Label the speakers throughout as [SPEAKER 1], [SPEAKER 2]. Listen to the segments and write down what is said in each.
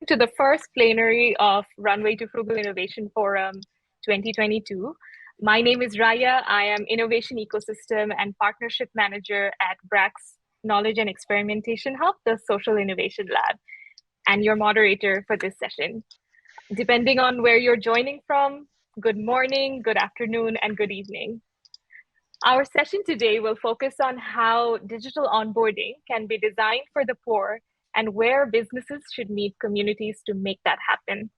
[SPEAKER 1] to the first plenary of Runway to Frugal Innovation Forum 2022. My name is Raiya. I am Innovation Ecosystem and Partnership Manager at BRAC's Knowledge and Experimentation Hub, the Social Innovation Lab, and your moderator for this session. Depending on where you're joining from, good morning, good afternoon, and good evening. Our session today will focus on how digital onboarding can be designed for the poor and where businesses should meet communities to make that happen.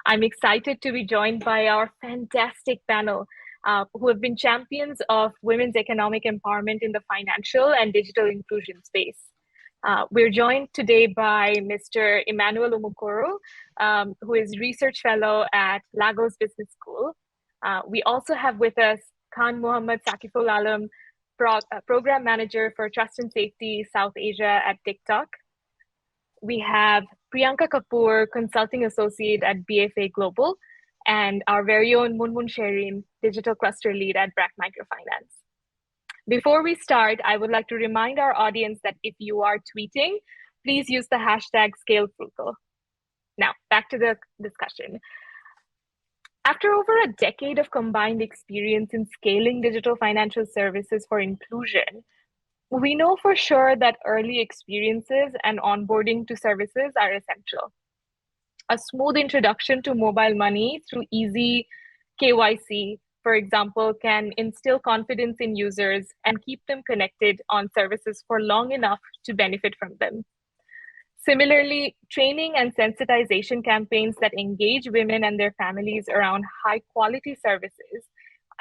[SPEAKER 1] I'm excited to be joined by our fantastic panel who have been champions of women's economic empowerment in the financial and digital inclusion space. We're joined today by Mr. Immanuel Umukoro, who is Research Fellow at Lagos Business School. We also have with us Khan Muhammad Sakiful Alam, Program Manager for Trust and Safety South Asia at TikTok. We have Priyanka Kapoor, Consulting Associate at BFA Global, and our very own Moonmoon Shehrin, Digital Cluster Lead at BRAC Microfinance. Before we start, I would like to remind our audience that if you are tweeting, please use the hashtag #ScaleFrugal. Now, back to the discussion. After over a decade of combined experience in scaling digital financial services for inclusion, we know for sure that early experiences and onboarding to services are essential. A smooth introduction to mobile money through easy KYC, for example, can instill confidence in users and keep them connected on services for long enough to benefit from them. Similarly, training and sensitization campaigns that engage women and their families around high-quality services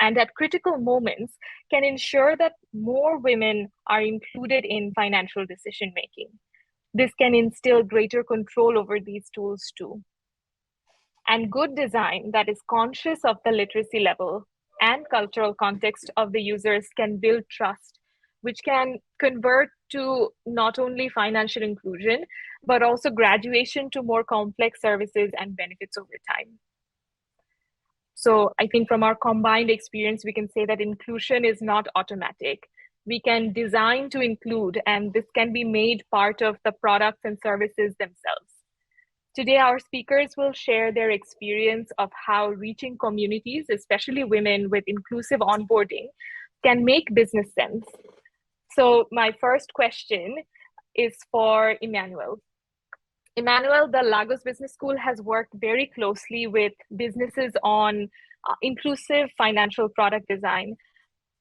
[SPEAKER 1] and at critical moments can ensure that more women are included in financial decision-making. This can instill greater control over these tools too. And good design that is conscious of the literacy level and cultural context of the users can build trust, which can convert to not only financial inclusion, but also graduation to more complex services and benefits over time. So I think from our combined experience, we can say that inclusion is not automatic. We can design to include, and this can be made part of the products and services themselves. Today, our speakers will share their experience of how reaching communities, especially women with inclusive onboarding, can make business sense. So my first question is for Immanuel. Immanuel, the Lagos Business School has worked very closely with businesses on inclusive financial product design.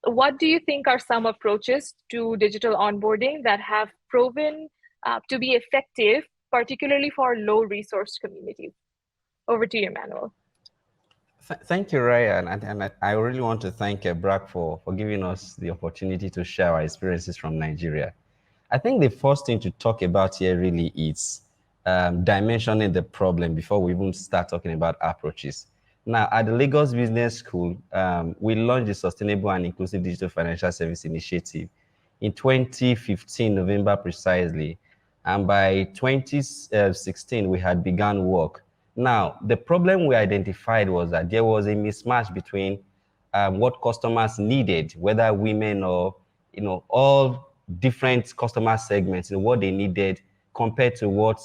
[SPEAKER 1] What do you think are some approaches to digital onboarding that have proven to be effective, particularly for low-resource communities? Over to you, Immanuel.
[SPEAKER 2] Thank you, Raiya, and I really want to thank BRAC for giving us the opportunity to share our experiences from Nigeria. I think the first thing to talk about here really is dimensioning the problem before we even start talking about approaches. Now, at the Lagos Business School, we launched the Sustainable and Inclusive Digital Financial Service Initiative in 2015, November precisely. And by 2016, we had begun work. Now, the problem we identified was that there was a mismatch between what customers needed, whether women or, all different customer segments, what they needed compared to what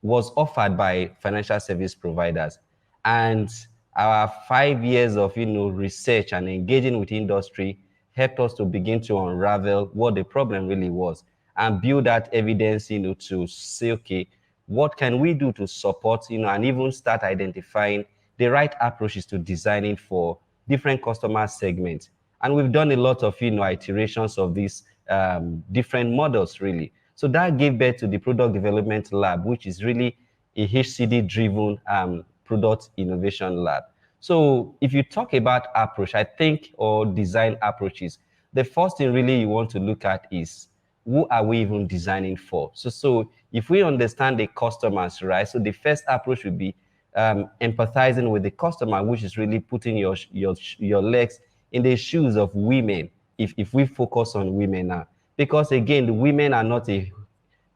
[SPEAKER 2] was offered by financial service providers. And our 5 years of research and engaging with industry helped us to begin to unravel what the problem really was and build that evidence to say, okay, what can we do to support and even start identifying the right approaches to designing for different customer segments. And we've done a lot of iterations of these different models really. So that gave birth to the Product Development Lab, which is really a HCD-driven product innovation lab. So if you talk about approach, I think, or design approaches, the first thing really you want to look at is who are we even designing for? So if we understand the customers, right? So the first approach would be empathizing with the customer, which is really putting your legs in the shoes of women. If we focus on women now. Because again, the women are not a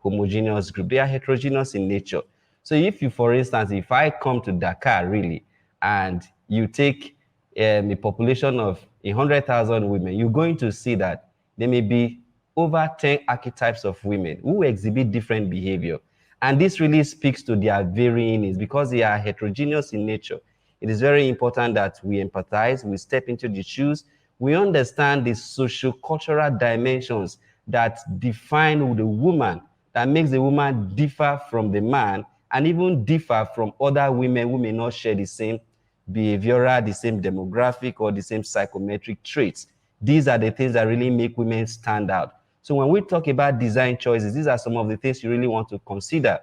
[SPEAKER 2] homogeneous group. They are heterogeneous in nature. So if you, for instance, if I come to Dakar really, and you take a population of 100,000 women, you're going to see that there may be over 10 archetypes of women who exhibit different behavior. And this really speaks to their varying needs because they are heterogeneous in nature. It is very important that we empathize, we step into the shoes, we understand the socio-cultural dimensions that define the woman, that makes the woman differ from the man, and even differ from other women who may not share the same behavioral, the same demographic, or the same psychometric traits. These are the things that really make women stand out. So when we talk about design choices, these are some of the things you really want to consider,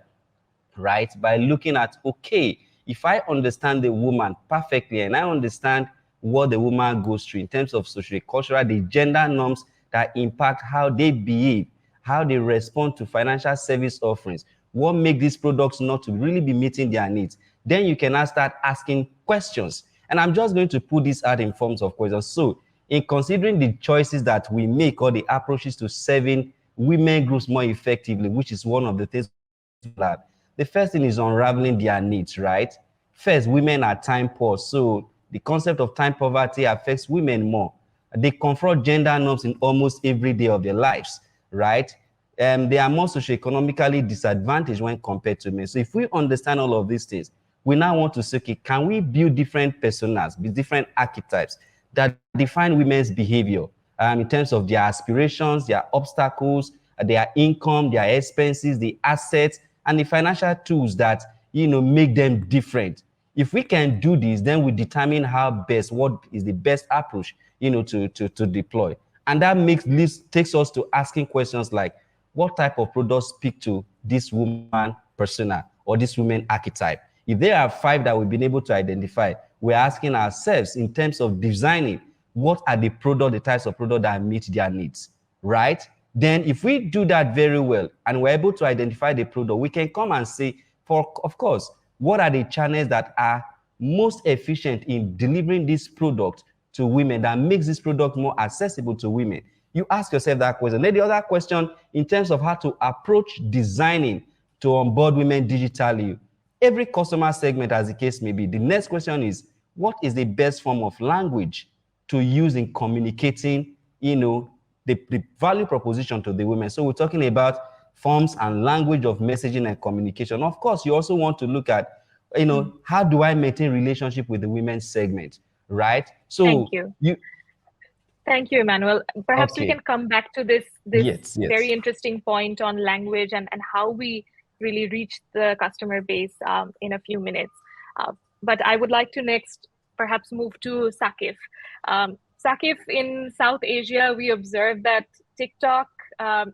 [SPEAKER 2] right? By looking at, okay, if I understand the woman perfectly and I understand what the woman goes through in terms of social, cultural, the gender norms that impact how they behave, how they respond to financial service offerings, what make these products not to really be meeting their needs, then you can now start asking questions. And I'm just going to put this out in forms of questions. So in considering the choices that we make or the approaches to serving women groups more effectively, which is one of the things that the first thing is unraveling their needs, right? First, women are time poor, so the concept of time poverty affects women more. They confront gender norms in almost every day of their lives, right? They are more socioeconomically disadvantaged when compared to men. So if we understand all of these things, we now want to say, okay, can we build different personas, different archetypes that define women's behavior in terms of their aspirations, their obstacles, their income, their expenses, the assets, and the financial tools that make them different. If we can do this, then we determine what is the best approach to deploy. And that takes us to asking questions like, what type of products speak to this woman persona or this woman archetype? If there are 5 that we've been able to identify, we're asking ourselves in terms of designing, what are the types of product that meet their needs, right? Then if we do that very well and we're able to identify the product, we can come and say, of course, what are the channels that are most efficient in delivering this product to women, that makes this product more accessible to women? You ask yourself that question. Then the other question, in terms of how to approach designing to onboard women digitally, every customer segment, as the case may be, the next question is, what is the best form of language to use in communicating, the value proposition to the women? So we're talking about forms and language of messaging and communication. Of course, you also want to look at, how do I maintain relationship with the women's segment, right?
[SPEAKER 1] Thank
[SPEAKER 2] So
[SPEAKER 1] you. Thank you, Emmanuel. Perhaps we can come back to this
[SPEAKER 2] Yes.
[SPEAKER 1] very interesting point on language and how we really reach the customer base in a few minutes. But I would like to next perhaps move to Sakif. Sakif, in South Asia, we observe that TikTok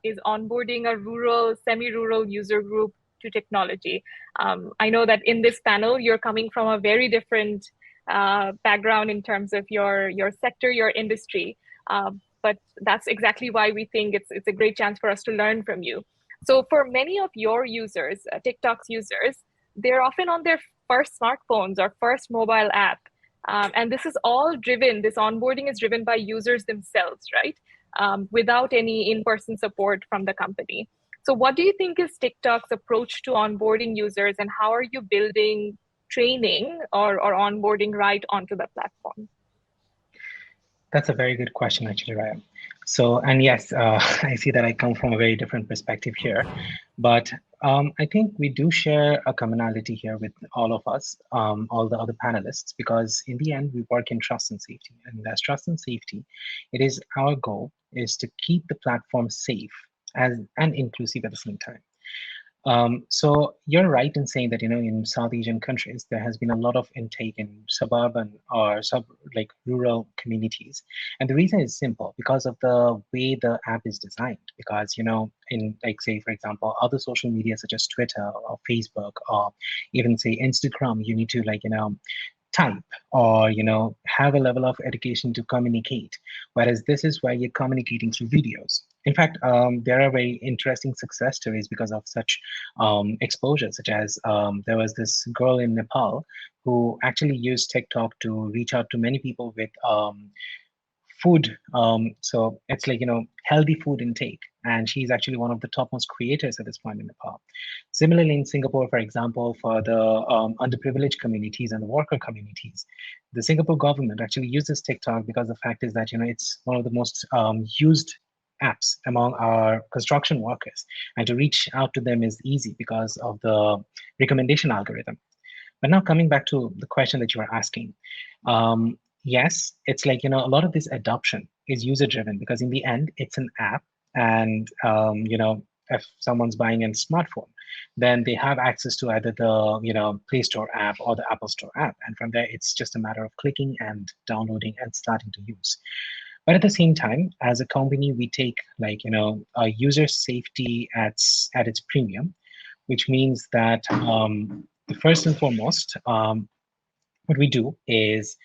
[SPEAKER 1] is onboarding a rural, semi-rural user group to technology. I know that in this panel, you're coming from a very different background in terms of your sector, your industry. But that's exactly why we think it's a great chance for us to learn from you. So for many of your users, TikTok's users, they're often on their first smartphones or first mobile app. And this onboarding is driven by users themselves, right? Without any in-person support from the company. So what do you think is TikTok's approach to onboarding users, and how are you building training or onboarding right onto the platform?
[SPEAKER 3] That's a very good question, actually, Raiya. So, and yes, I see that I come from a very different perspective here, but I think we do share a commonality here with all of us, all the other panelists, because in the end, we work in trust and safety. And as trust and safety, it is our goal is to keep the platform safe and inclusive at the same time. So you're right in saying that, in South Asian countries, there has been a lot of intake in suburban or rural communities. And the reason is simple, because of the way the app is designed. Because, in say, for example, other social media such as Twitter or Facebook or even say Instagram, you need to type or have a level of education to communicate, whereas this is where you're communicating through videos. In fact, there are very interesting success stories because of such exposure, such as there was this girl in Nepal who actually used TikTok to reach out to many people with food. So it's healthy food intake. And she's actually one of the topmost creators at this point in Nepal. Similarly, in Singapore, for example, for the underprivileged communities and the worker communities, the Singapore government actually uses TikTok because the fact is that, it's one of the most used apps among our construction workers, and to reach out to them is easy because of the recommendation algorithm. But now coming back to the question that you were asking, yes, it's like, a lot of this adoption is user driven because in the end, it's an app. And, if someone's buying a smartphone, then they have access to either the, Play Store app or the Apple Store app. And from there, it's just a matter of clicking and downloading and starting to use. But at the same time, as a company, we take like, user safety at its premium, which means that first and foremost, what we do is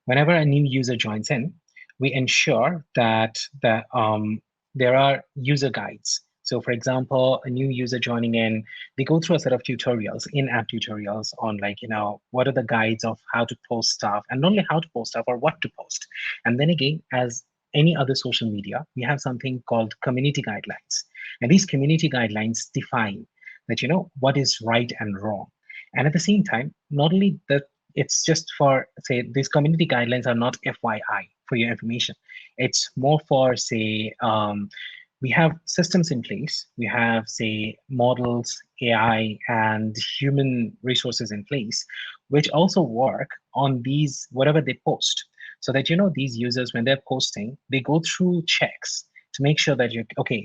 [SPEAKER 3] whenever a new user joins in, we ensure that there are user guides. So for example, a new user joining in, they go through a set of tutorials, in-app tutorials on like, what are the guides of how to post stuff, and not only how to post stuff or what to post. And then again, as any other social media, we have something called community guidelines. And these community guidelines define that, what is right and wrong. And at the same time, not only that, it's just for, say, these community guidelines are not FYI for your information. It's more for, say, we have systems in place. We have, say, models, AI, and human resources in place, which also work on these, whatever they post. So that, these users, when they're posting, they go through checks to make sure that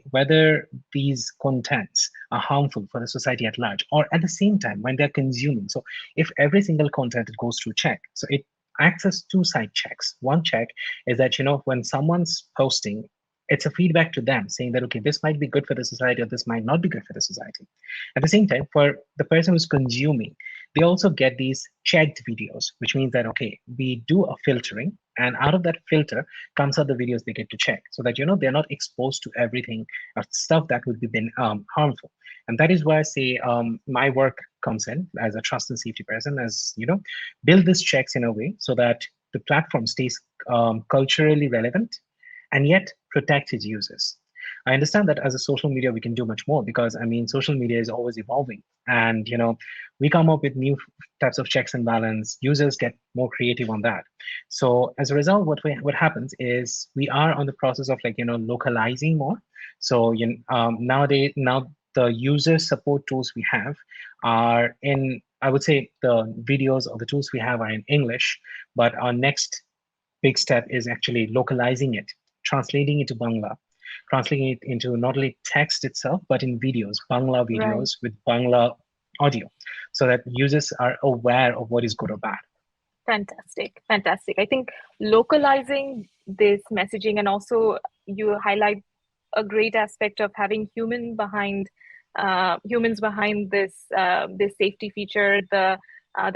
[SPEAKER 3] whether these contents are harmful for the society at large, or at the same time when they're consuming. So if every single content goes through check, so it acts as two-side checks. One check is that, when someone's posting, it's a feedback to them saying that, okay, this might be good for the society or this might not be good for the society. At the same time, for the person who's consuming, they also get these checked videos, which means that, okay, we do a filtering, and out of that filter comes out the videos they get to check, so that, they're not exposed to everything or stuff that would be harmful. And that is where I say my work comes in as a trust and safety person, as, build these checks in a way so that the platform stays culturally relevant and yet protect its users. I understand that as a social media, we can do much more because, social media is always evolving. And, we come up with new types of checks and balance. Users get more creative on that. So as a result, what happens is we are on the process of localizing more. So nowadays, now the user support tools we have are in, I would say the videos or the tools we have are in English, but our next big step is actually localizing it, translating it to Bangla, translating it into not only text itself, but in videos, Bangla videos with Bangla audio, so that users are aware of what is good or bad.
[SPEAKER 1] Fantastic. I think localizing this messaging, and also you highlight a great aspect of having humans behind this safety feature, the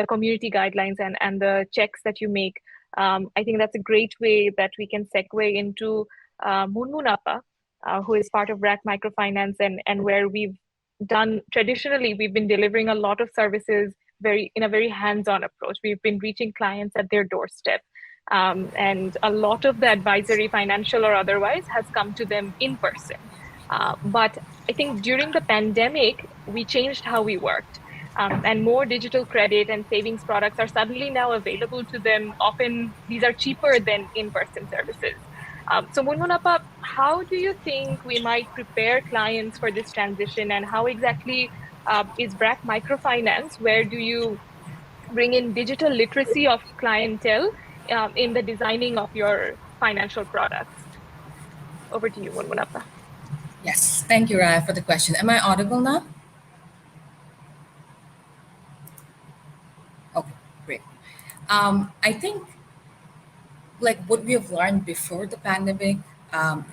[SPEAKER 1] community guidelines and the checks that you make. I think that's a great way that we can segue into Moonmoon Appa, who is part of BRAC Microfinance, and where traditionally we've been delivering a lot of services in a very hands-on approach. We've been reaching clients at their doorstep. And a lot of the advisory, financial or otherwise, has come to them in person. But I think during the pandemic, we changed how we worked. And more digital credit and savings products are suddenly now available to them. Often these are cheaper than in-person services. So Moonmoon Appa, how do you think we might prepare clients for this transition, and how exactly is BRAC Microfinance? Where do you bring in digital literacy of clientele in the designing of your financial products? Over to you, Moonmoon Appa.
[SPEAKER 4] Yes, thank you, Raiya, for the question. Am I audible now? Okay, great. I think like what we have learned before the pandemic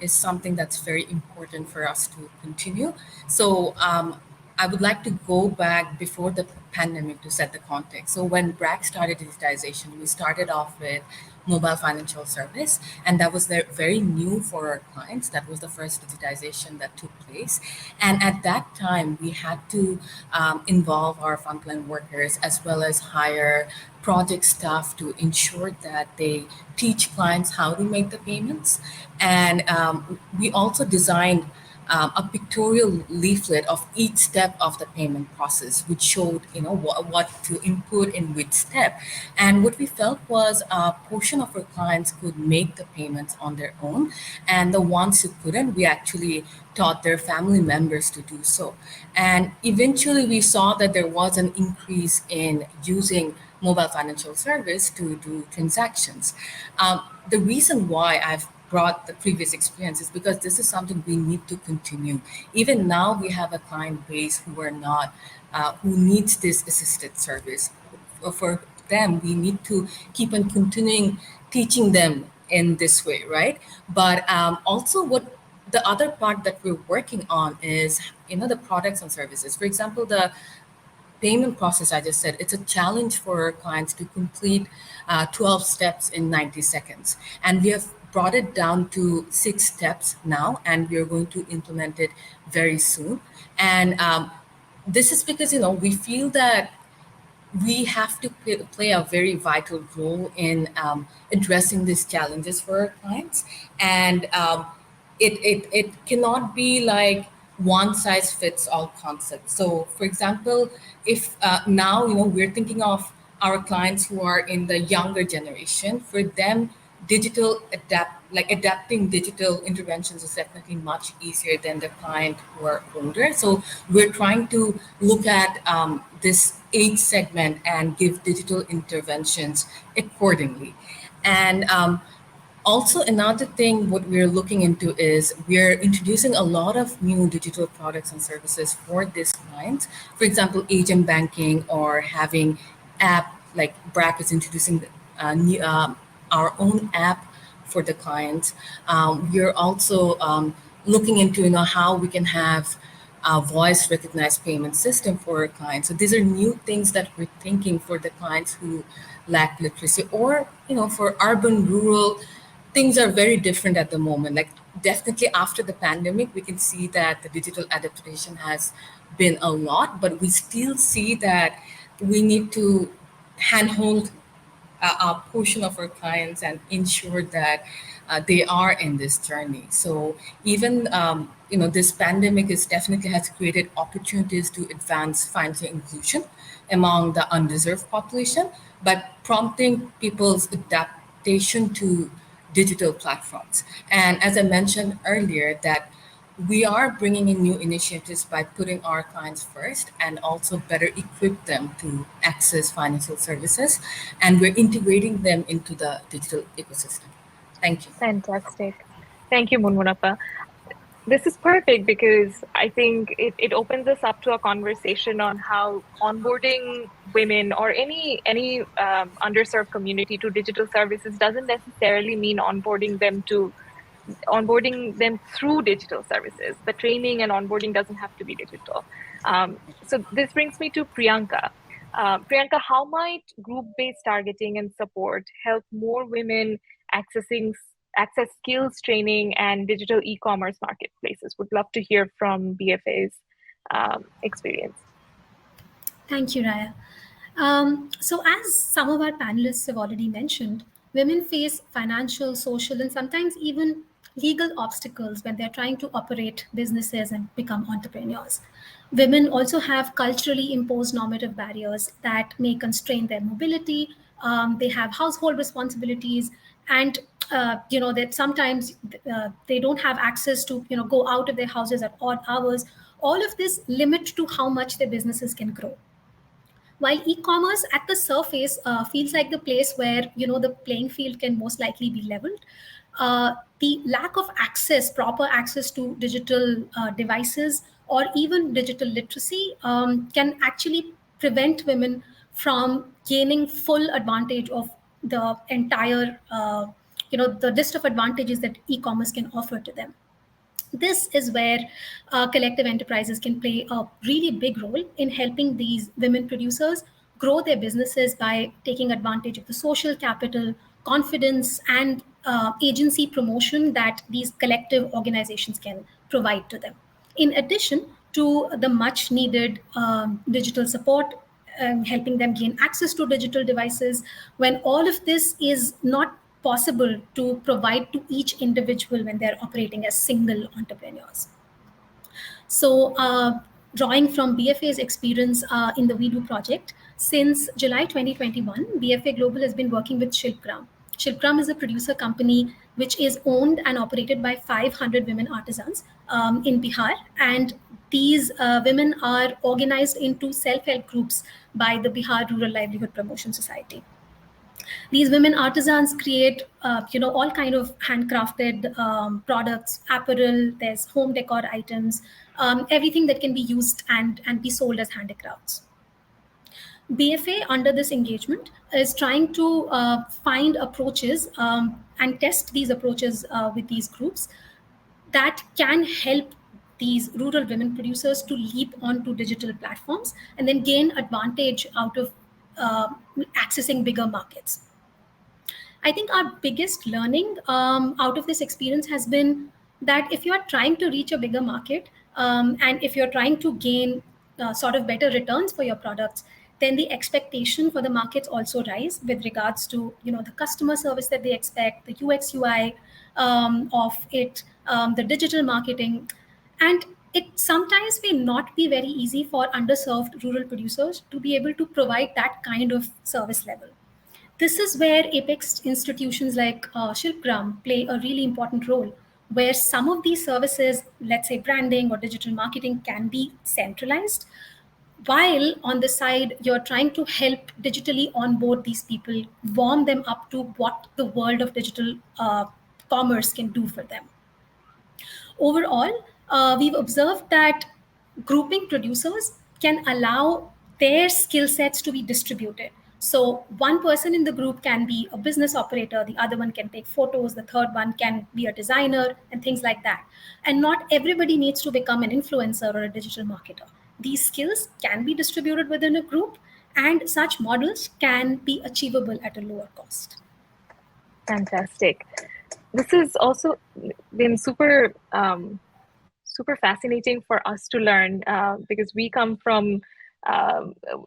[SPEAKER 4] is something that's very important for us to continue. So I would like to go back before the pandemic to set the context. So when BRAC started digitization, we started off with mobile financial service, and that was very new for our clients. That was the first digitization that took place. And at that time, we had to involve our frontline workers as well as hire project staff to ensure that they teach clients how to make the payments. And we also designed a pictorial leaflet of each step of the payment process, which showed, what to input in which step. And what we felt was a portion of our clients could make the payments on their own, and the ones who couldn't, we actually taught their family members to do so. And eventually we saw that there was an increase in using mobile financial service to do transactions. The reason why I've brought the previous experience is because this is something we need to continue. Even now, we have a client base who are not, who needs this assisted service. For them, we need to keep on continuing teaching them in this way, right? But also, what the other part that we're working on is, the products and services. For example, the payment process, I just said, it's a challenge for clients to complete 12 steps in 90 seconds. And we have brought it down to 6 steps now, and we're going to implement it very soon. And this is because, we feel that we have to play a very vital role in addressing these challenges for our clients. And it cannot be like one size fits all concept. So for example, if now, we're thinking of our clients who are in the younger generation, for them, adapting digital interventions is definitely much easier than the client who are older. So we're trying to look at this age segment and give digital interventions accordingly. And also, another thing what we're looking into is we're introducing a lot of new digital products and services for these clients. For example, agent banking, or having app like BRAC is introducing our own app for the clients. We're also looking into how we can have a voice recognized payment system for our clients. So these are new things that we're thinking for the clients who lack literacy, or for urban, rural. Things are very different at the moment. Like, definitely after the pandemic, we can see that the digital adaptation has been a lot, but we still see that we need to handhold a portion of our clients and ensure that they are in this journey. So even this pandemic is definitely has created opportunities to advance financial inclusion among the undeserved population, but prompting people's adaptation to digital platforms. And as I mentioned earlier, that we are bringing in new initiatives by putting our clients first, and also better equip them to access financial services. And we're integrating them into the digital ecosystem. Thank you.
[SPEAKER 1] Fantastic. Thank you, Moonmoon. This is perfect because I think it opens us up to a conversation on how onboarding women or any underserved community to digital services doesn't necessarily mean onboarding them through digital services. The training and onboarding doesn't have to be digital. So this brings me to Priyanka. Priyanka, how might group-based targeting and support help more women access skills training and digital e-commerce marketplaces? Would love to hear from BFA's experience.
[SPEAKER 5] Thank you, Raiya. So as some of our panelists have already mentioned, women face financial, social, and sometimes even legal obstacles when they're trying to operate businesses and become entrepreneurs. Women also have culturally imposed normative barriers that may constrain their mobility. They have household responsibilities, and that sometimes they don't have access to go out of their houses at odd hours. All of this limit to how much their businesses can grow. While e-commerce at the surface feels like the place where the playing field can most likely be leveled, the lack of proper access to digital devices or even digital literacy can actually prevent women from gaining full advantage of the entire the list of advantages that e-commerce can offer to them. This is where collective enterprises can play a really big role in helping these women producers grow their businesses by taking advantage of the social capital, confidence, and agency promotion that these collective organizations can provide to them. In addition to the much needed digital support, helping them gain access to digital devices, when all of this is not possible to provide to each individual when they're operating as single entrepreneurs. So, drawing from BFA's experience in the WeDo project, since July 2021, BFA Global has been working with Shilpgram. Shilpgram is a producer company which is owned and operated by 500 women artisans in Bihar. And these women are organized into self-help groups by the Bihar Rural Livelihood Promotion Society. These women artisans create all kind of handcrafted products, apparel, there's home decor items, everything that can be used and be sold as handicrafts. BFA under this engagement is trying to find approaches and test these approaches with these groups that can help these rural women producers to leap onto digital platforms and then gain advantage out of accessing bigger markets. I think our biggest learning out of this experience has been that if you are trying to reach a bigger market and if you're trying to gain sort of better returns for your products, then the expectation for the markets also rise with regards to the customer service that they expect, the UX UI of it, the digital marketing, and it sometimes may not be very easy for underserved rural producers to be able to provide that kind of service level. This is where apex institutions like Shilpgram play a really important role, where some of these services, let's say branding or digital marketing, can be centralized, while on the side, you're trying to help digitally onboard these people, warm them up to what the world of digital commerce can do for them. Overall, we've observed that grouping producers can allow their skill sets to be distributed. So one person in the group can be a business operator, the other one can take photos, the third one can be a designer, and things like that. And not everybody needs to become an influencer or a digital marketer. These skills can be distributed within a group, and such models can be achievable at a lower cost.
[SPEAKER 1] Fantastic. This has also been super fascinating for us to learn because we come from,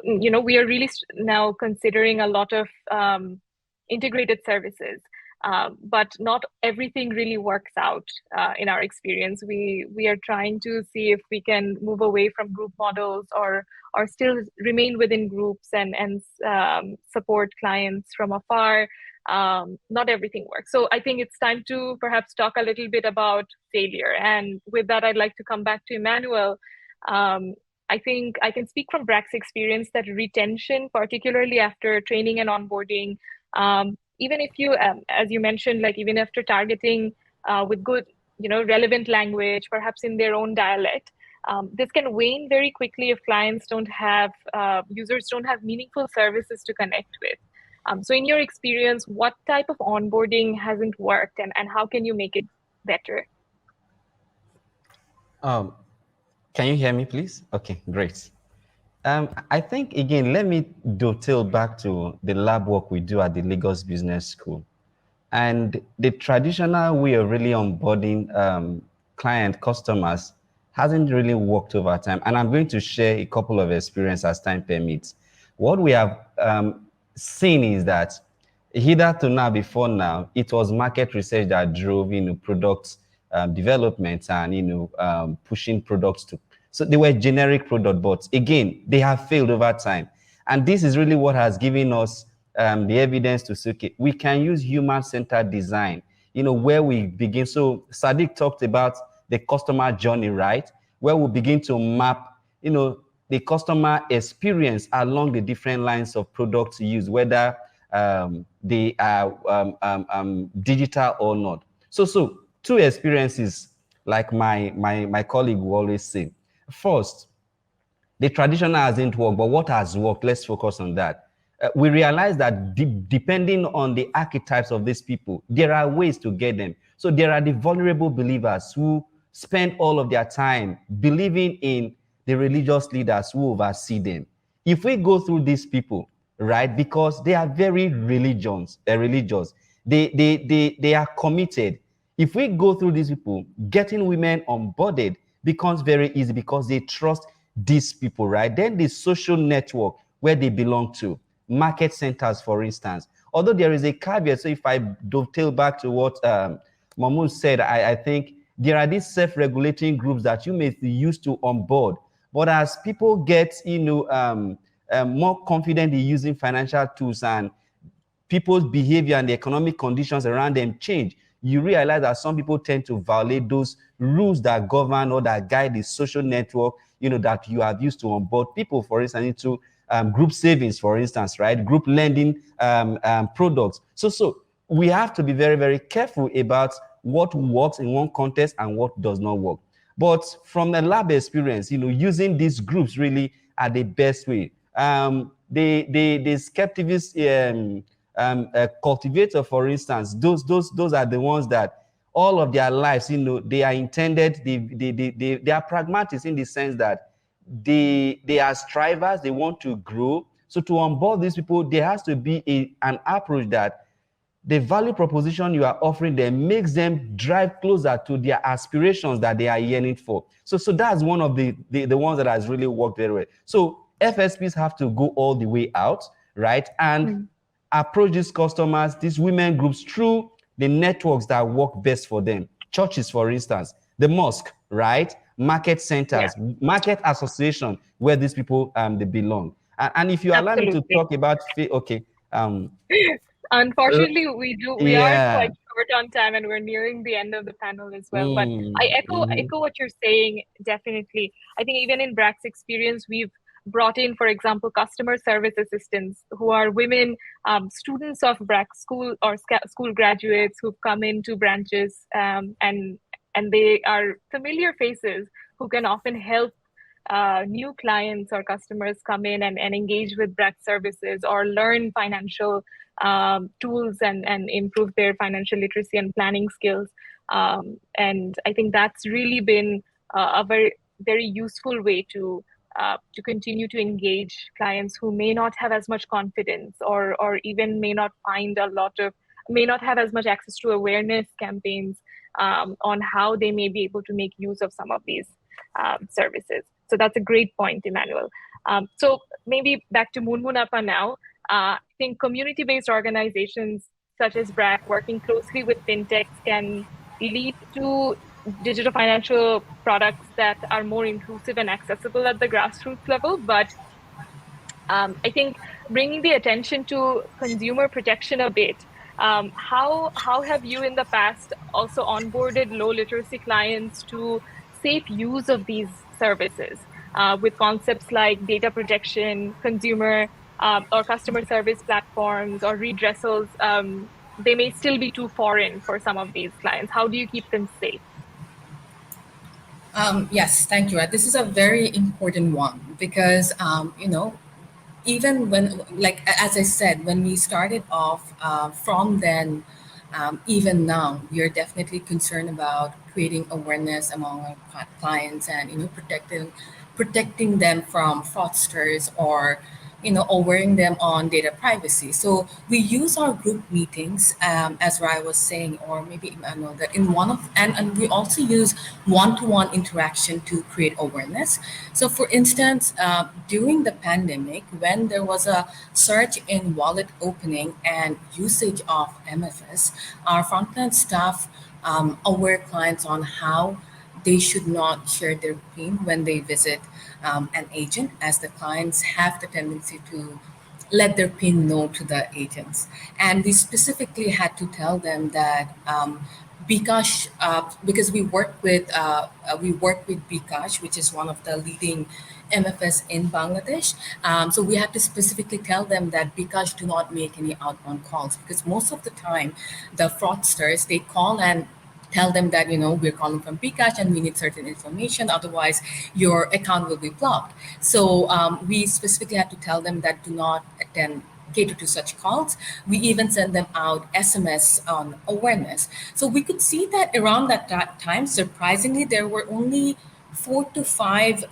[SPEAKER 1] we are really now considering a lot of integrated services, but not everything really works out in our experience. We are trying to see if we can move away from group models or still remain within groups and support clients from afar. Not everything works. So I think it's time to perhaps talk a little bit about failure. And with that, I'd like to come back to Immanuel. I think I can speak from BRAC's experience that retention, particularly after training and onboarding, even if you, as you mentioned, like even after targeting with good, relevant language, perhaps in their own dialect, this can wane very quickly if clients don't have, users don't have meaningful services to connect with. So in your experience, what type of onboarding hasn't worked and how can you make it better?
[SPEAKER 2] Can you hear me, please? Okay, great. I think, again, let me dovetail back to the lab work we do at the Lagos Business School. And the traditional way of really onboarding client customers hasn't really worked over time. And I'm going to share a couple of experiences as time permits. What we have seen is that hitherto now, before now, it was market research that drove, product development and, pushing products to. So they were generic product, but again, they have failed over time. And this is really what has given us the evidence to say, okay, we can use human-centered design, where we begin. So Sadiq talked about the customer journey, right? Where we begin to map, the customer experience along the different lines of products used, whether they are digital or not. So two experiences, like my colleague will always say. First, the traditional hasn't worked, but what has worked, let's focus on that. We realize that depending on the archetypes of these people, there are ways to get them. So there are the vulnerable believers who spend all of their time believing in the religious leaders who oversee them. If we go through these people, right, because they are very religious, they are committed. If we go through these people, getting women onboarded becomes very easy because they trust these people, right? Then the social network where they belong to, market centers, for instance. Although there is a caveat, so if I dovetail back to what Moonmoon said, I think there are these self-regulating groups that you may use to onboard. But as people get, more confident in using financial tools and people's behavior and the economic conditions around them change, you realize that some people tend to violate those rules that govern or that guide the social network, that you have used to onboard people, for instance, into group savings, for instance, right? Group lending products. So we have to be very, very careful about what works in one context and what does not work. But from the lab experience, using these groups really are the best way. The skepticism cultivator, for instance, those are the ones that all of their lives, they are intended, they are pragmatics in the sense that they are strivers, they want to grow. So to onboard these people, there has to be an approach that the value proposition you are offering them makes them drive closer to their aspirations that they are yearning for. So that's one of the ones that has really worked very well. So FSPs have to go all the way out, right? And approach these customers, these women groups, through the networks that work best for them. Churches, for instance, the mosque, right? Market centers, market association, where these people they belong. And if you allow me to talk about, okay.
[SPEAKER 1] Unfortunately, we are quite short on time, and we're nearing the end of the panel as well. But I echo what you're saying, definitely. I think even in BRAC's experience, we've brought in, for example, customer service assistants who are women, students of BRAC school or school graduates who've come into branches, and they are familiar faces who can often help new clients or customers come in and engage with BRAC services or learn financial tools and improve their financial literacy and planning skills. And I think that's really been a very, very useful way to continue to engage clients who may not have as much confidence or even may not have as much access to awareness campaigns on how they may be able to make use of some of these services. So that's a great point, Immanuel. So maybe back to Moonmoon Appa now. I think community-based organizations such as BRAC working closely with fintechs can lead to digital financial products that are more inclusive and accessible at the grassroots level. But I think bringing the attention to consumer protection a bit, how have you in the past also onboarded low literacy clients to safe use of these services with concepts like data protection, consumer or customer service platforms or redressals? They may still be too foreign for some of these clients. How do you keep them safe?
[SPEAKER 4] Yes, thank you. This is a very important one because, even when, like, as I said, when we started off from then, even now, we are definitely concerned about creating awareness among our clients and, protecting them from fraudsters or, awareing them on data privacy. So we use our group meetings, as Raiya was saying, or maybe Immanuel, that in one of, and we also use one-to-one interaction to create awareness. So for instance, during the pandemic, when there was a surge in wallet opening and usage of MFS, our frontline staff aware clients on how they should not share their PIN when they visit an agent, as the clients have the tendency to let their PIN know to the agents. And we specifically had to tell them that Bkash, because we work with Bkash, which is one of the leading MFS in Bangladesh. So we have to specifically tell them that Bkash do not make any outbound calls, because most of the time the fraudsters, they call and tell them that, we're calling from Bkash and we need certain information, otherwise your account will be blocked. So we specifically had to tell them that do not cater to such calls. We even send them out SMS on awareness. So we could see that around that time, surprisingly, there were only 4 to 5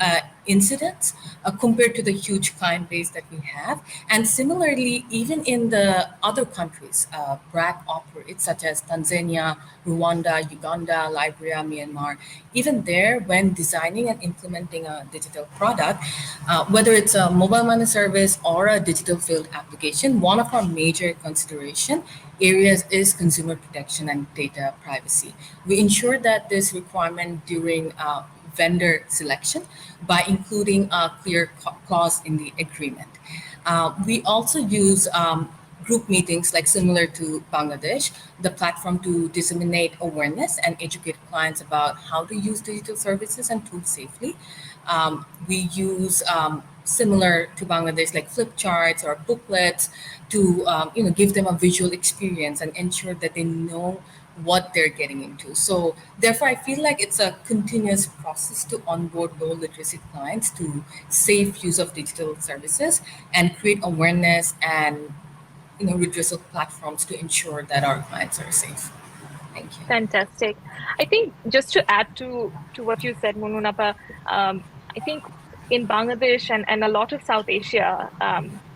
[SPEAKER 4] incidents compared to the huge client base that we have. And similarly, even in the other countries, BRAC operates, such as Tanzania, Rwanda, Uganda, Liberia, Myanmar. Even there, when designing and implementing a digital product, whether it's a mobile money service or a digital field application, one of our major consideration areas is consumer protection and data privacy. We ensure that this requirement during vendor selection by including a clear clause in the agreement. We also use group meetings, like similar to Bangladesh, the platform to disseminate awareness and educate clients about how to use digital services and tools safely. We use similar to Bangladesh, like flip charts or booklets to give them a visual experience and ensure that they know what they're getting into. So therefore, I feel like it's a continuous process to onboard low literacy clients to safe use of digital services and create awareness and redressal platforms to ensure that our clients are safe. Thank you.
[SPEAKER 1] Fantastic. I think just to add to what you said, Moonmoon, I think in Bangladesh and a lot of South Asia,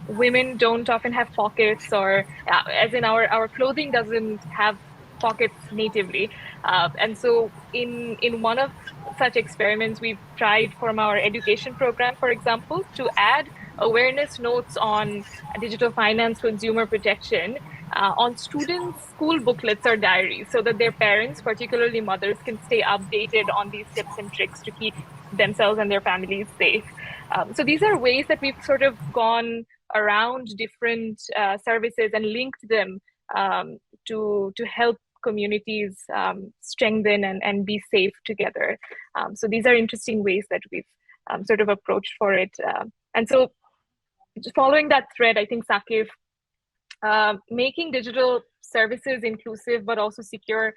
[SPEAKER 1] women don't often have pockets, or as in our clothing doesn't have pockets natively. And so in one of such experiments, we've tried from our education program, for example, to add awareness notes on digital finance, consumer protection, on students' school booklets or diaries, so that their parents, particularly mothers, can stay updated on these tips and tricks to keep themselves and their families safe. So these are ways that we've sort of gone around different services and linked them to help communities strengthen and be safe together. So these are interesting ways that we've sort of approached for it. And so following that thread, I think, Saqib, making digital services inclusive but also secure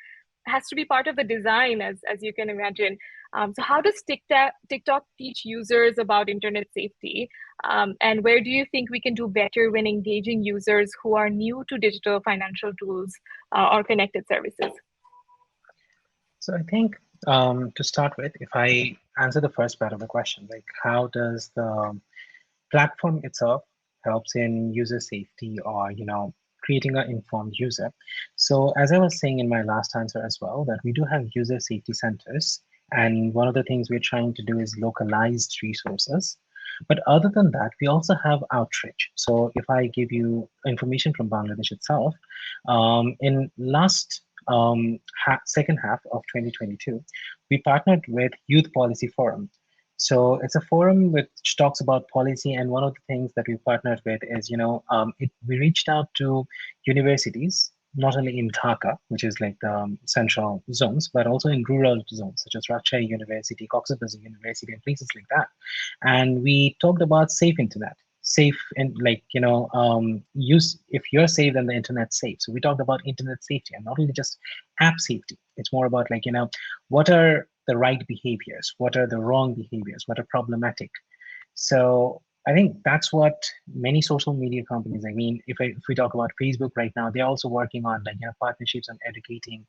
[SPEAKER 1] has to be part of the design, as you can imagine. So how does TikTok teach users about internet safety? And where do you think we can do better when engaging users who are new to digital financial tools or connected services?
[SPEAKER 3] So I think to start with, if I answer the first part of the question, like how does the platform itself helps in user safety or creating an informed user. So as I was saying in my last answer as well, that we do have user safety centers. And one of the things we're trying to do is localized resources. But other than that, we also have outreach. So if I give you information from Bangladesh itself, in last second half of 2022, we partnered with Youth Policy Forum. So it's a forum which talks about policy, and one of the things that we partnered with is, we reached out to universities, not only in Dhaka, which is like the central zones, but also in rural zones, such as Rajshahi University, Cox's Bazar University, and places like that. And we talked about safe internet, safe and use, if you're safe, then the internet's safe. So we talked about internet safety, and not only just app safety. It's more about what are the right behaviors, what are the wrong behaviors, what are problematic. So I think that's what many social media companies, if we talk about Facebook right now, they're also working on partnerships on educating.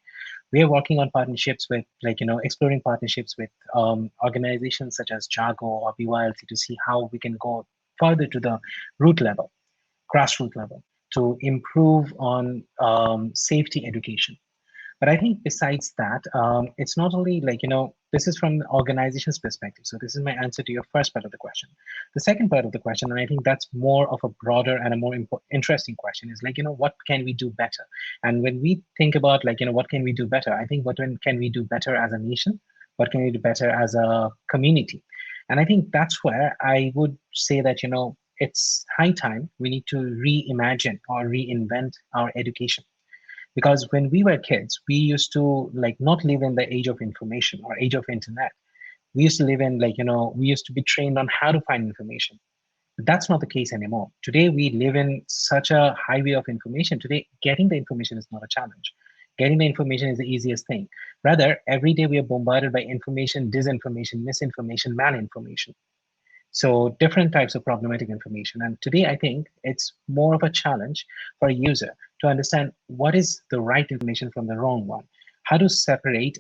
[SPEAKER 3] We are working on partnerships with exploring partnerships with organizations such as Jago or BYLC to see how we can go further to the root level, grassroots level, to improve on safety education. But I think besides that, it's not only this is from the organization's perspective. So this is my answer to your first part of the question. The second part of the question, and I think that's more of a broader and a more interesting question, is what can we do better? And when we think about what can we do better, I think what can we do better as a nation? What can we do better as a community? And I think that's where I would say that, it's high time we need to reimagine or reinvent our education. Because when we were kids, we used to not live in the age of information or age of internet. We used to live in we used to be trained on how to find information. But that's not the case anymore. Today, we live in such a highway of information. Today, getting the information is not a challenge. Getting the information is the easiest thing. Rather, every day we are bombarded by information, disinformation, misinformation, malinformation. So different types of problematic information. And today, I think it's more of a challenge for a user to understand what is the right information from the wrong one, how to separate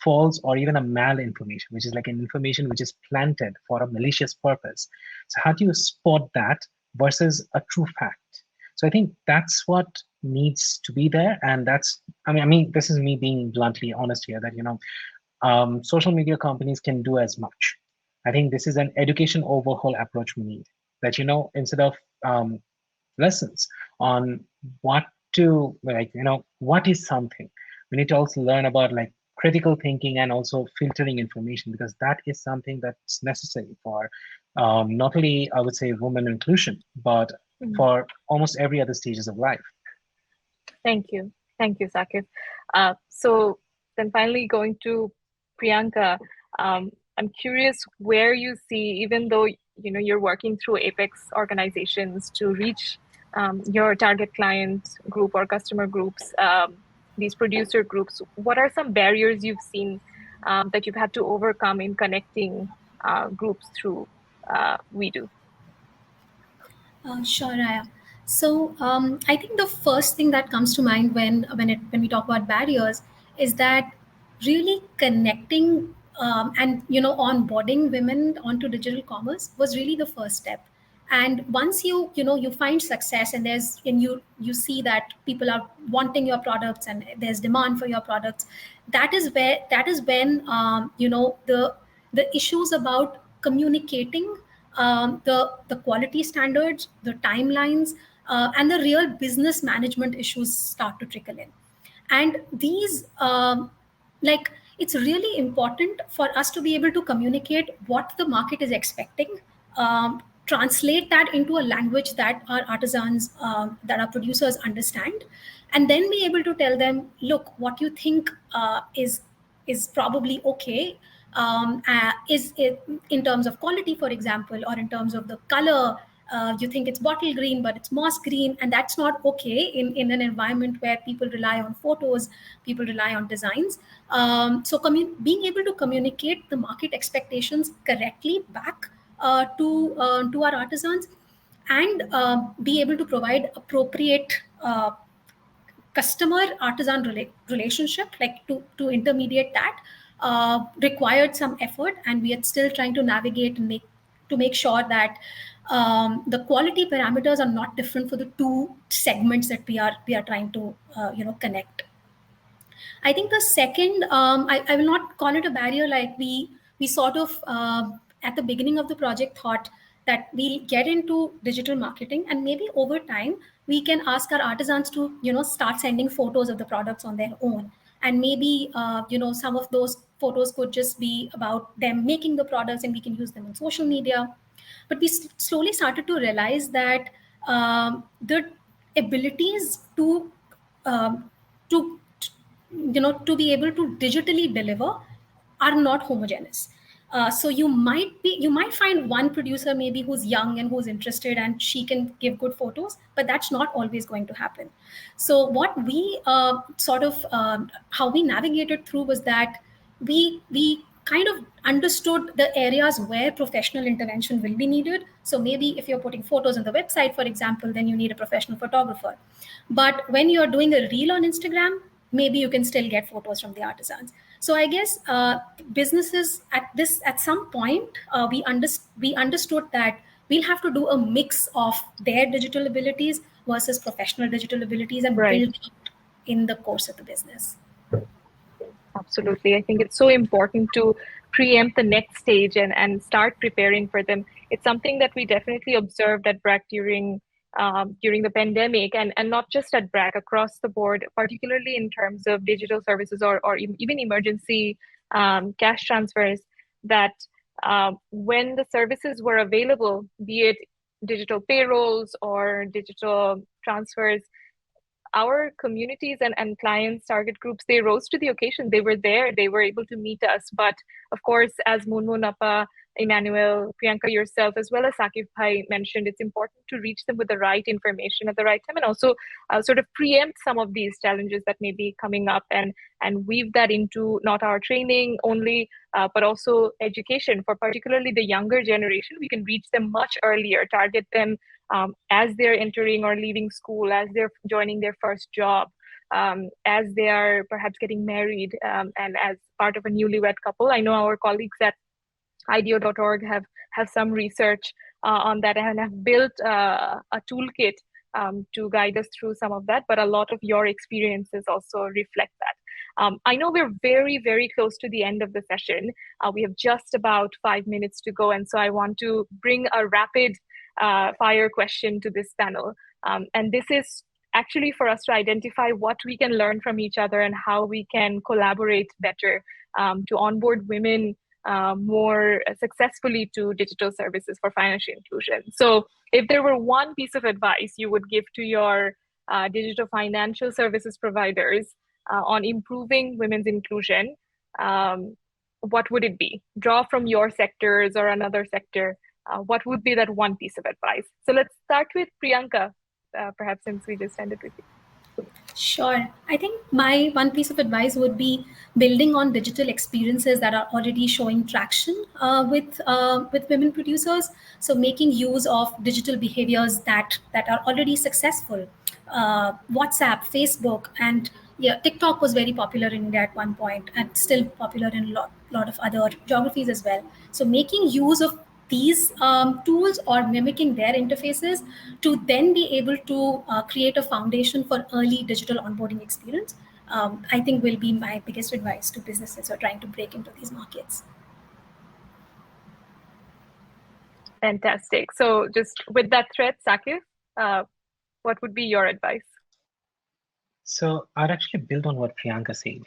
[SPEAKER 3] false or even a malinformation, which is like an information which is planted for a malicious purpose. So how do you spot that versus a true fact? So I think that's what needs to be there. And that's, I mean, this is me being bluntly honest here that, social media companies can do as much. I think this is an education overhaul approach we need. That, instead of lessons on what to, like, what is something, we need to also learn about like critical thinking and also filtering information, because that is something that's necessary for not only, I would say, women inclusion, but for almost every other stages of life.
[SPEAKER 1] Thank you, Sakif. So then finally going to Priyanka, I'm curious where you see, even though you're working through Apex organizations to reach your target client group or customer groups, these producer groups, what are some barriers you've seen that you've had to overcome in connecting groups through WeDo?
[SPEAKER 5] Sure, Raya. So I think the first thing that comes to mind when we talk about barriers is that really connecting and onboarding women onto digital commerce was really the first step. And once you find success, and you see that people are wanting your products and there's demand for your products, that is when the issues about communicating the quality standards, the timelines, and the real business management issues start to trickle in. And these, like, it's really important for us to be able to communicate what the market is expecting, translate that into a language that our artisans, that our producers understand, and then be able to tell them, look, what you think is probably okay, is it in terms of quality, for example, or in terms of the color. You think it's bottle green, but it's moss green, and that's not okay in an environment where people rely on photos, people rely on designs. So being able to communicate the market expectations correctly back to our artisans, and be able to provide appropriate customer artisan relationship, like to intermediate that, required some effort, and we are still trying to navigate and make sure that the quality parameters are not different for the two segments that we are trying to connect. I think the second, I will not call it a barrier. Like we sort of at the beginning of the project thought that we'll get into digital marketing, and maybe over time we can ask our artisans to start sending photos of the products on their own, and maybe some of those photos could just be about them making the products, and we can use them on social media. But we slowly started to realize that the abilities um, to to be able to digitally deliver are not homogeneous. So you might find one producer maybe who's young and who's interested, and she can give good photos, but that's not always going to happen. So what we how we navigated through was that we kind of understood the areas where professional intervention will be needed. So maybe if you're putting photos on the website, for example, then you need a professional photographer. But when you're doing a reel on Instagram, maybe you can still get photos from the artisans. So I guess businesses at some point, we understood that we'll have to do a mix of their digital abilities versus professional digital abilities, and build it in the course of the business.
[SPEAKER 1] Absolutely. I think it's so important to preempt the next stage and start preparing for them. It's something that we definitely observed at BRAC during the pandemic, and not just at BRAC, across the board, particularly in terms of digital services or even emergency cash transfers, that when the services were available, be it digital payrolls or digital transfers, our communities and clients, target groups, they rose to the occasion. They were there, they were able to meet us. But of course, as Moonmoon Appa, Immanuel, Priyanka, yourself, as well as Sakif Bhai mentioned, it's important to reach them with the right information at the right time, and also sort of preempt some of these challenges that may be coming up, and weave that into not our training only, but also education for particularly the younger generation. We can reach them much earlier, target them as they're entering or leaving school, as they're joining their first job. as they are perhaps getting married and as part of a newlywed couple. I know our colleagues at IDEO.org have some research on that and have built a toolkit to guide us through some of that, but a lot of your experiences also reflect that. I know we're very, very close to the end of the session. We have just about 5 minutes to go, and so I want to bring a rapid fire question to this panel. And this is actually for us to identify what we can learn from each other and how we can collaborate better to onboard women more successfully to digital services for financial inclusion. So if there were one piece of advice you would give to your digital financial services providers on improving women's inclusion, what would it be? Draw from your sectors or another sector. What would be that one piece of advice? So let's start with Priyanka, perhaps, since we just ended with you.
[SPEAKER 5] Sure. I think my one piece of advice would be building on digital experiences that are already showing traction with women producers. So making use of digital behaviors that are already successful. WhatsApp, Facebook, and yeah, TikTok was very popular in India at one point and still popular in a lot of other geographies as well. So making use of these tools or mimicking their interfaces to then be able to create a foundation for early digital onboarding experience, I think will be my biggest advice to businesses who are trying to break into these markets.
[SPEAKER 1] Fantastic. So just with that thread, Sakif, what would be your advice?
[SPEAKER 3] So I'd actually build on what Priyanka said.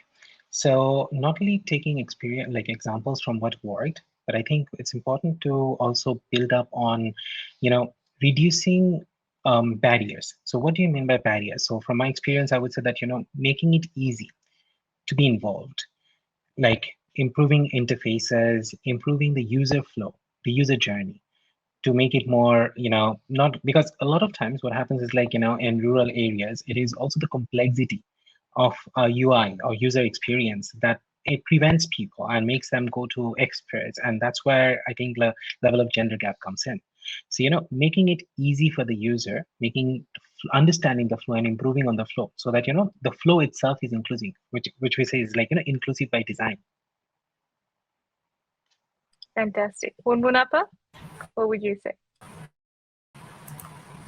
[SPEAKER 3] So not only taking experience, like examples from what worked, but I think it's important to also build up on, reducing barriers. So what do you mean by barriers? So from my experience, I would say that, making it easy to be involved, like improving interfaces, improving the user flow, the user journey, to make it more, not because a lot of times what happens is like, in rural areas, it is also the complexity of UI or user experience that it prevents people and makes them go to experts. And that's where I think the level of gender gap comes in. So, making it easy for the user, understanding the flow and improving on the flow so that, the flow itself is inclusive, which we say is like, inclusive by design.
[SPEAKER 1] Fantastic. Moonmoon, what would you say?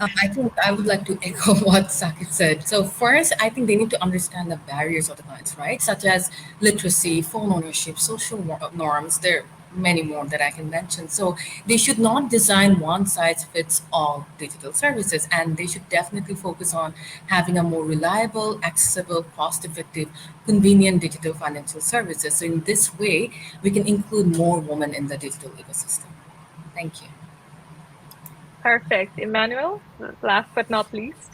[SPEAKER 4] I think I would like to echo what Sakit said. So first, I think they need to understand the barriers of the clients, right? Such as literacy, phone ownership, social norms. There are many more that I can mention. So they should not design one size fits all digital services, and they should definitely focus on having a more reliable, accessible, cost-effective, convenient digital financial services. So in this way, we can include more women in the digital ecosystem. Thank you.
[SPEAKER 1] Perfect. Immanuel, last but not least.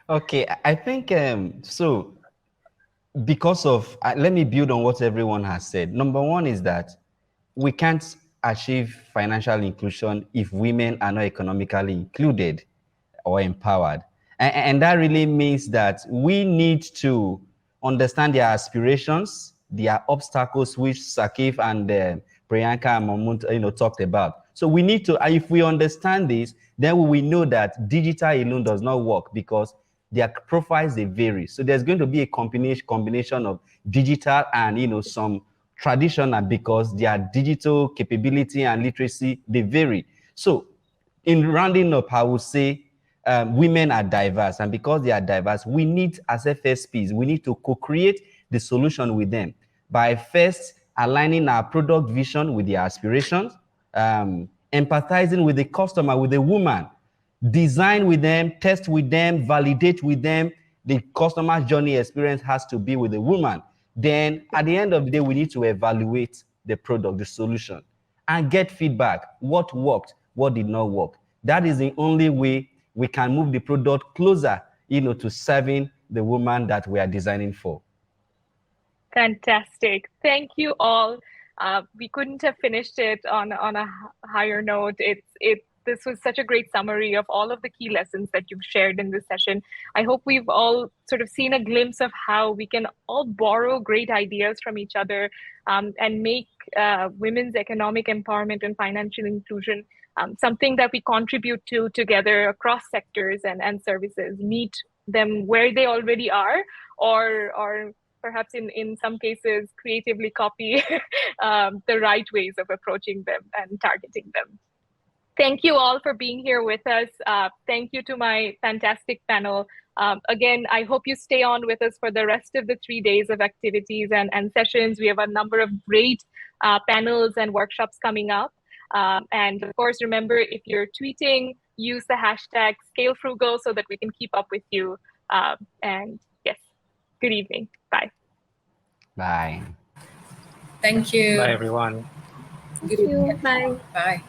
[SPEAKER 2] Okay, I think so. Because of, let me build on what everyone has said. Number one is that we can't achieve financial inclusion if women are not economically included or empowered. And that really means that we need to understand their aspirations, their obstacles, which Sakif and Priyanka and Moonmoon, talked about. So we need to, if we understand this, then we know that digital alone does not work because their profiles, they vary. So there's going to be a combination of digital and, some traditional, because their digital capability and literacy, they vary. So in rounding up, I would say women are diverse, and because they are diverse, we need, as FSPs, we need to co-create the solution with them by first aligning our product vision with their aspirations, empathizing with the customer, with the woman, design with them, test with them, validate with them. The customer journey experience has to be with the woman. Then at the end of the day, we need to evaluate the product, the solution, and get feedback. What worked, what did not work. That is the only way we can move the product closer, to serving the woman that we are designing for.
[SPEAKER 1] Fantastic. Thank you all. We couldn't have finished it on a higher note. This was such a great summary of all of the key lessons that you've shared in this session. I hope we've all sort of seen a glimpse of how we can all borrow great ideas from each other and make women's economic empowerment and financial inclusion something that we contribute to together across sectors and services, meet them where they already are, or perhaps in some cases creatively copy the right ways of approaching them and targeting them. Thank you all for being here with us. Thank you to my fantastic panel. Again, I hope you stay on with us for the rest of the 3 days of activities and sessions. We have a number of great panels and workshops coming up. And of course, remember, if you're tweeting, use the hashtag ScaleFrugal so that we can keep up with you. And yes, good evening. Bye.
[SPEAKER 2] Bye.
[SPEAKER 4] Thank you.
[SPEAKER 3] Bye, everyone.
[SPEAKER 4] Good
[SPEAKER 5] Thank you.
[SPEAKER 4] evening.
[SPEAKER 5] Bye.
[SPEAKER 4] Bye.